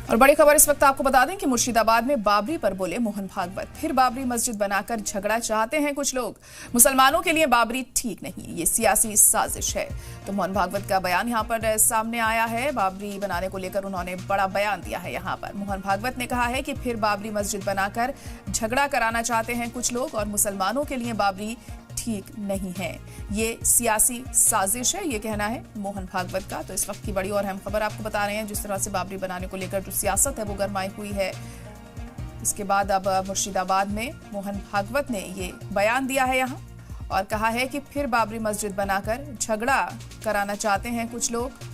और बड़ी खबर इस वक्त आपको बता दें कि मुर्शिदाबाद में बाबरी पर बोले मोहन भागवत। फिर बाबरी मस्जिद बनाकर झगड़ा चाहते हैं कुछ लोग। मुसलमानों के लिए बाबरी ठीक नहीं, ये सियासी साजिश है। तो मोहन भागवत का बयान यहां पर सामने आया है। बाबरी बनाने को लेकर उन्होंने बड़ा बयान दिया है। यहां पर मोहन भागवत ने कहा है कि फिर बाबरी मस्जिद बनाकर झगड़ा कराना चाहते हैं कुछ लोग और मुसलमानों के लिए बाबरी ठीक नहीं है, ये सियासी साजिश है, ये कहना है मोहन भागवत का। तो इस वक्त की बड़ी और अहम खबर आपको बता रहे हैं। जिस तरह से बाबरी बनाने को लेकर जो सियासत है वो गरमाई हुई है, इसके बाद अब मुर्शिदाबाद में मोहन भागवत ने ये बयान दिया है यहाँ और कहा है कि फिर बाबरी मस्जिद बनाकर झगड़ा कराना चाहते हैं कुछ लोग।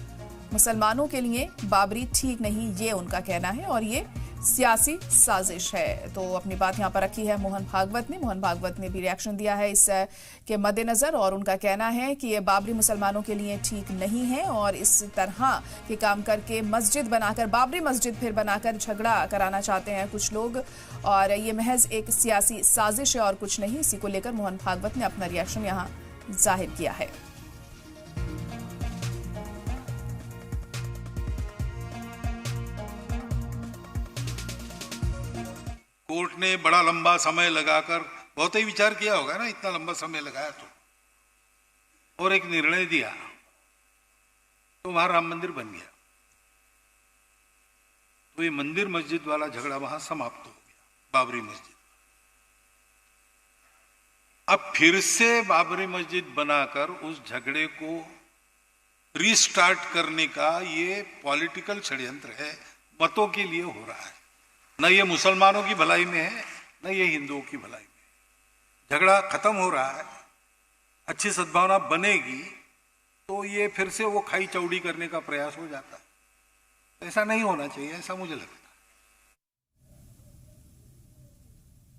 मुसलमानों के लिए बाबरी ठीक नहीं, ये उनका कहना है और ये सियासी साजिश है। तो अपनी बात यहां पर रखी है मोहन भागवत ने भी रिएक्शन दिया है इस के मद्देनजर और उनका कहना है कि ये बाबरी मुसलमानों के लिए ठीक नहीं है और इस तरह के काम करके मस्जिद बनाकर बाबरी मस्जिद फिर बनाकर झगड़ा कराना चाहते हैं कुछ लोग और ये महज एक सियासी साजिश है और कुछ नहीं। इसी को लेकर मोहन भागवत ने अपना रिएक्शन यहाँ जाहिर किया है। कोर्ट ने बड़ा लंबा समय लगाकर बहुत ही विचार किया होगा ना, इतना लंबा समय लगाया तो, और एक निर्णय दिया तो वहां राम मंदिर बन गया। तो ये मंदिर मस्जिद वाला झगड़ा वहां समाप्त हो गया, बाबरी मस्जिद। अब फिर से बाबरी मस्जिद बनाकर उस झगड़े को रीस्टार्ट करने का ये पॉलिटिकल षड्यंत्र है, मतों के लिए हो रहा है। न ये मुसलमानों की भलाई में है, न ये हिंदुओं की भलाई में। झगड़ा खत्म हो रहा है, अच्छी सद्भावना बनेगी तो ये फिर से वो खाई चौड़ी करने का प्रयास हो जाता है। ऐसा नहीं होना चाहिए, ऐसा मुझे लगता है।